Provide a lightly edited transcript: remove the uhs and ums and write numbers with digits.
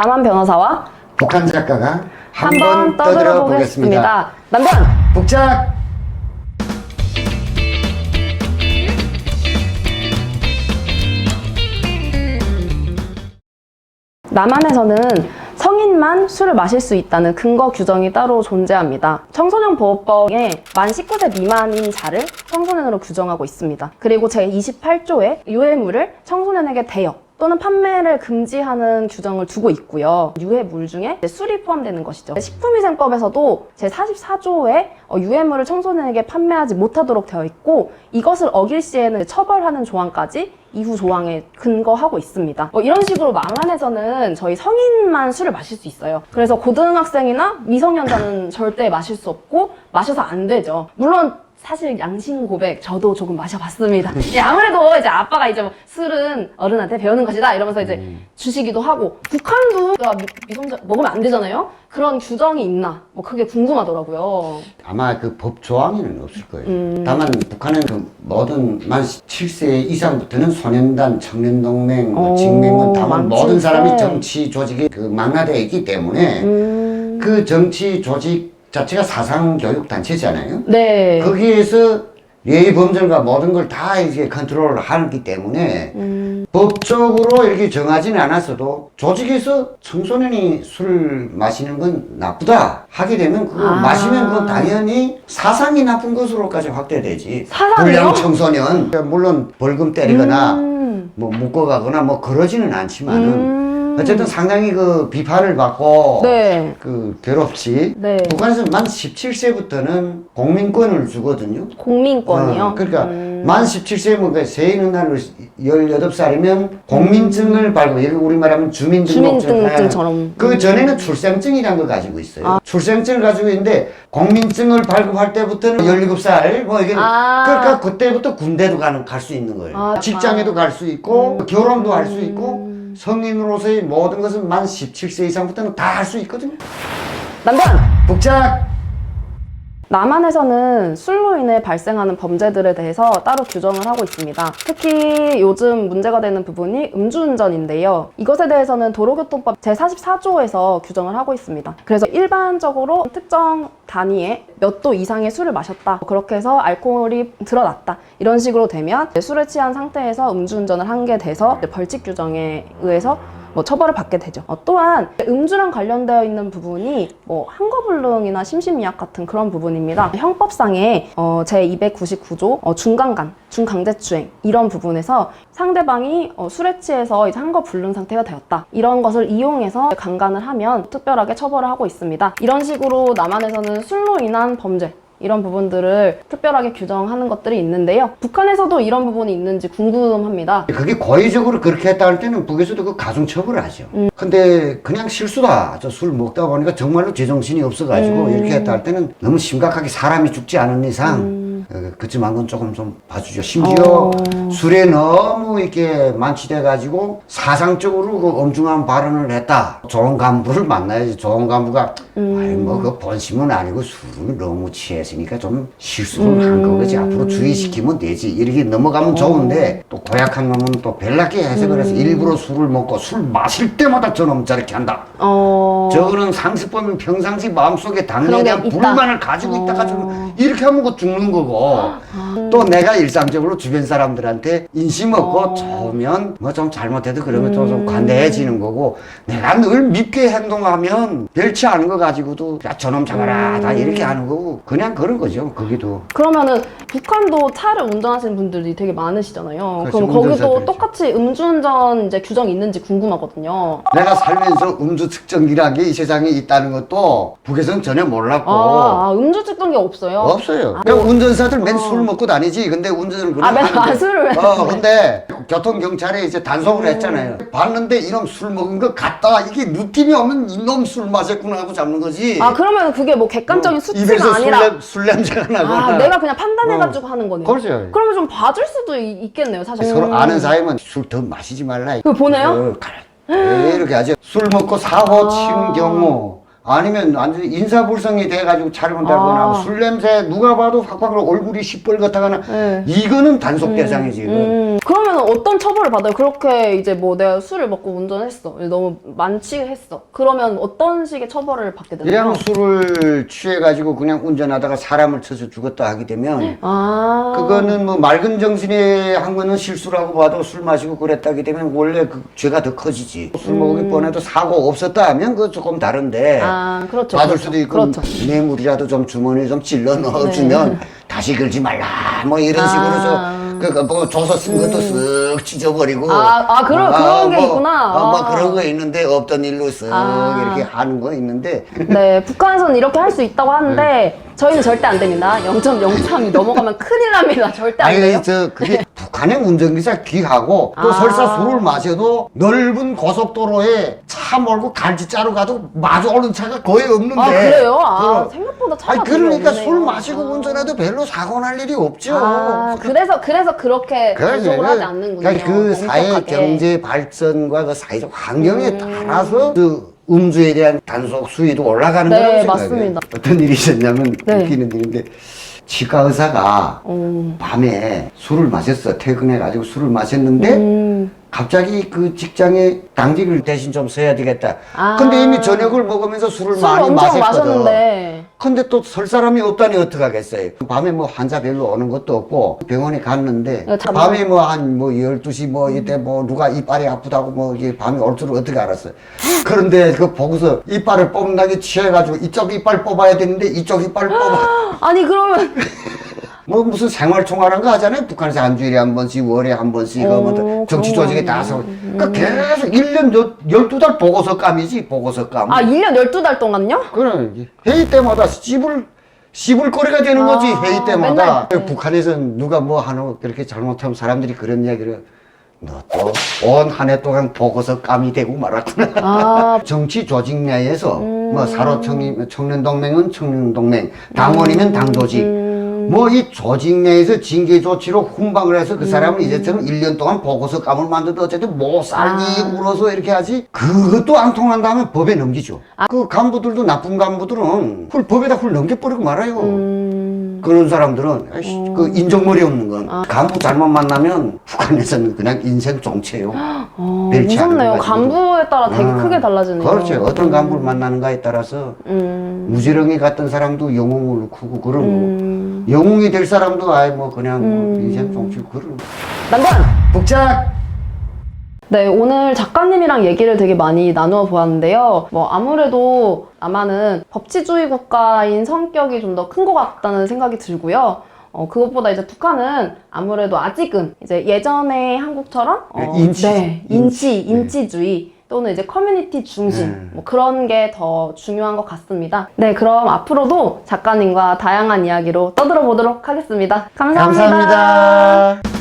남한 변호사와 북한 작가가 한번 떠들어 보겠습니다. 남편! 북작! 남한에서는 성인만 술을 마실 수 있다는 근거 규정이 따로 존재합니다. 청소년 보호법에 만 19세 미만인 자를 청소년으로 규정하고 있습니다. 그리고 제28조에 유해물을 청소년에게 대여 또는 판매를 금지하는 규정을 두고 있고요. 유해물 중에 술이 포함되는 것이죠. 식품위생법에서도 제44조에 유해물을 청소년에게 판매하지 못하도록 되어 있고, 이것을 어길 시에는 처벌하는 조항까지 이후 조항에 근거하고 있습니다. 이런 식으로 남한에서는 저희 성인만 술을 마실 수 있어요. 그래서 고등학생이나 미성년자는 절대 마실 수 없고 마셔서 안 되죠. 물론 사실 양심 고백, 저도 조금 마셔봤습니다. 아무래도 이제 아빠가 이제 뭐 술은 어른한테 배우는 것이다 이러면서 이제 주시기도 하고, 북한도 미성년 먹으면 안 되잖아요. 그런 규정이 있나? 그게 궁금하더라고요. 아마 그 법 조항에는 없을 거예요. 다만 북한은 그 모든 만 17세 이상부터는 소년단, 청년동맹, 직맹은 다만 모든 사람이 정치 조직에 그 망라되어 있기 때문에 그 정치 조직 자체가 사상교육단체잖아요. 네. 거기에서 예의 범절과 모든 걸 다 이제 컨트롤을 하기 때문에 법적으로 이렇게 정하지는 않았어도 조직에서 청소년이 술 마시는 건 나쁘다 하게 되면 그거 마시면 그건 당연히 사상이 나쁜 것으로까지 확대되지. 사상이요? 불량 청소년 물론 벌금 때리거나 뭐 묶어가거나 뭐 그러지는 않지만은 어쨌든 상당히 그 비판을 받고 네. 그 괴롭지. 네. 북한에서 만 17세부터는 공민권을 주거든요. 공민권이요? 그러니까 만 17세 뭐 세인은 날 18살이면 공민증을 발급. 여기 우리말하면 주민등록증처럼. 그 전에는 출생증이라는 걸 가지고 있어요. 출생증을 가지고 있는데 공민증을 발급할 때부터는 17살 뭐 이게 그러니까 그때부터 군대도 갈 수 있는 거예요. 직장에도 갈 수 있고 결혼도 할 수 있고 성인으로서의 모든 것은 만 17세 이상부터는 다 할 수 있거든요. 남편! 북작! 남한에서는 술로 인해 발생하는 범죄들에 대해서 따로 규정을 하고 있습니다. 특히 요즘 문제가 되는 부분이 음주운전인데요. 이것에 대해서는 도로교통법 제44조에서 규정을 하고 있습니다. 그래서 일반적으로 특정 단위에 몇 도 이상의 술을 마셨다, 그렇게 해서 알코올이 드러났다, 이런 식으로 되면 술에 취한 상태에서 음주운전을 한 게 돼서 벌칙 규정에 의해서 처벌을 받게 되죠. 또한 음주랑 관련되어 있는 부분이 한거불능이나 심신미약 같은 그런 부분입니다. 형법상의 제299조 중강간, 중강제추행 이런 부분에서 상대방이 술에 취해서 이제 한거불능 상태가 되었다, 이런 것을 이용해서 강간을 하면 특별하게 처벌을 하고 있습니다. 이런 식으로 남한에서는 술로 인한 범죄, 이런 부분들을 특별하게 규정하는 것들이 있는데요. 북한에서도 이런 부분이 있는지 궁금합니다. 그게 고의적으로 그렇게 했다 할 때는 북에서도 그 가중처벌을 하죠. 근데 그냥 실수다, 저 술 먹다 보니까 정말로 제정신이 없어가지고 이렇게 했다 할 때는 너무 심각하게 사람이 죽지 않은 이상 그치만 건 조금 좀 봐주죠. 심지어 술에 너무 이렇게 만취돼가지고 사상적으로 그 엄중한 발언을 했다. 좋은 간부를 만나야지. 좋은 간부가 그 본심은 아니고 술을 너무 취했으니까 좀 실수를 한 거지. 앞으로 주의시키면 되지. 이렇게 넘어가면 좋은데 또 고약한 놈은 또 별나게 해석을 해서 일부러 술을 먹고 술 마실 때마다 저놈 저렇게 한다. 저거는 상습범이 평상시 마음속에 당뇨에 대한 불만을 가지고 있다가 이렇게 하면 그 죽는 거고. 또 내가 일상적으로 주변 사람들한테 인심 없고 좋으면 좀 잘못해도 그러면 좀 관대해지는 거고, 내가 늘 밉게 행동하면 별치 않은 거 가지고도 야 저놈 잡아라 다 이렇게 하는 거고, 그냥 그런 거죠. 거기도. 그러면은 북한도 차를 운전하시는 분들이 되게 많으시잖아요. 그렇죠, 그럼 거기도 운전사들이죠. 똑같이 음주운전 이제 규정이 있는지 궁금하거든요. 내가 살면서 음주 측정기라는 게 이 세상에 있다는 것도 북에서는 전혀 몰랐고. 음주 측정기 없어요? 없어요. 그냥 운전사들 맨 술 먹고 다니지. 근데 운전을 그냥 하는데. 술을 근데 교통경찰에 이제 단속을 했잖아요. 봤는데 이놈 술 먹은 거 같다. 이게 느낌이 오면 이놈 술 마셨구나 하고 잡는 거지. 그러면 그게 객관적인 수치가 입에서 아니라 술 냄새가 나거나. 내가 그냥 판단해가지고 하는 거네요. 그렇죠. 그러면 좀 봐줄 수도 있겠네요, 사실. 서로 아는 사이면 술 더 마시지 말라. 그거 보내요? 이렇게 하죠. 술 먹고 사고 치는 경우, 아니면 완전히 인사불성이 돼가지고 차려본다거나 아. 술 냄새 누가 봐도 확확 얼굴이 시뻘겋다거나 네. 이거는 단속 대상이지. 이건. 그러면 어떤 처벌을 받아요? 그렇게 이제 뭐 내가 술을 먹고 운전했어. 너무 만취했어. 그러면 어떤 식의 처벌을 받게 되나요? 그냥 술을 취해가지고 그냥 운전하다가 사람을 쳐서 죽었다 하게 되면 아. 그거는 뭐 맑은 정신에 한 거는 실수라고 봐도 술 마시고 그랬다게 되면 원래 그 죄가 더 커지지. 술 먹기 뻔해도 사고 없었다 하면 그거 조금 다른데 아, 그렇죠. 받을 그렇죠. 수도 있고 그렇죠. 뇌물이라도 좀 주머니에 좀 찔러 넣어주면 다시 그러지 말라 뭐 이런 식으로 뭐 줘서 쓴 것도 쓱 찢어버리고 그런 게 있구나. 뭐 그런 거 있는데 없던 일로 쓱 아. 이렇게 하는 거 있는데 네, 북한에서는 이렇게 할 수 있다고 하는데 저희는 절대 안 됩니다. 0.03이 넘어가면 큰일 납니다. 절대 안 돼요. 아니 그게 북한의 운전기사 귀하고 또 아. 설사 술을 마셔도 넓은 고속도로에 차 몰고 갈지자로 가도 마주 오는 차가 거의 없는데. 아, 그래요? 그럼. 생각보다 차가 아니 별로 그러니까 없네요. 술 마시고 운전해도 별로 사고 날 일이 없죠. 그래서 그렇게 단속을 하지 않는군요. 그러니까 그 사회 엄격하게. 경제 발전과 그 사회적 환경에 따라서 그 음주에 대한 단속 수위도 올라가는 네, 거라고 생각해요. 맞습니다. 어떤 일이 있었냐면 네. 웃기는 일인데 치과 의사가 밤에 술을 마셨어. 퇴근해가지고 술을 마셨는데 갑자기 그 직장에 당직을 대신 좀 서야 되겠다. 아. 근데 이미 저녁을 먹으면서 술을 술을 많이 엄청 마셨거든. 마셨는데. 근데 또 설 사람이 없다니 어떡하겠어요. 밤에 뭐 환자 별로 오는 것도 없고 병원에 갔는데 네, 밤에 뭐 한 뭐 12시 뭐 이때 뭐 누가 이빨이 아프다고 뭐 이게 밤에 올 줄을 어떻게 알았어요. 그런데 그 보고서 이빨을 뽑는다게 취해가지고 이쪽 이빨 뽑아야 되는데 이쪽 이빨 뽑아. 아니 그러면 뭐 무슨 생활총괄한 거 하잖아요. 북한에서 한 주일에 한 번씩 월에 한 번씩 뭐 정치 그런 조직에 거 따서 그러니까 계속 1년 12달 보고서감이지 보고서감. 1년 12달 동안요? 그래 회의 때마다 씹을 거리가 되는 거지 회의 때마다. 맨날. 북한에서는 누가 뭐 하는 그렇게 잘못하면 사람들이 그런 이야기를 너 또 온 한 해 동안 보고서 감이 되고 말았구나. 정치 조직 내에서 뭐 청년동맹은 청년동맹, 당원이면 당조직. 뭐 이 조직 내에서 징계 조치로 훈방을 해서 그 사람은 이제처럼 1년 동안 보고서 감을 만들도 어쨌든 못 살기 울어서 이렇게 하지. 그것도 안 통한다면 법에 넘기죠. 그 간부들도 나쁜 간부들은 법에다 넘겨버리고 말아요. 그런 사람들은 그 인정머리 없는 건 간부 잘못 만나면 북한에서는 그냥 인생 종체요. 벨치 않은 무섭네요. 거 가지고. 간부에 따라 되게 크게 달라지네요. 그렇죠. 어떤 간부를 만나는가에 따라서 무지렁이 같던 사람도 영웅을 크고 그런 거. 영웅이 될 사람도 아예 뭐 그냥 뭐 인생 종치 그런. 난관! 북작. 네, 오늘 작가님이랑 얘기를 되게 많이 나누어 보았는데요. 뭐 아무래도 아마는 법치주의 국가인 성격이 좀 더 큰 것 같다는 생각이 들고요. 그것보다 이제 북한은 아무래도 아직은 이제 예전의 한국처럼 인치주의 또는 이제 커뮤니티 중심 뭐 그런 게 더 중요한 것 같습니다. 네, 그럼 앞으로도 작가님과 다양한 이야기로 떠들어 보도록 하겠습니다. 감사합니다. 감사합니다.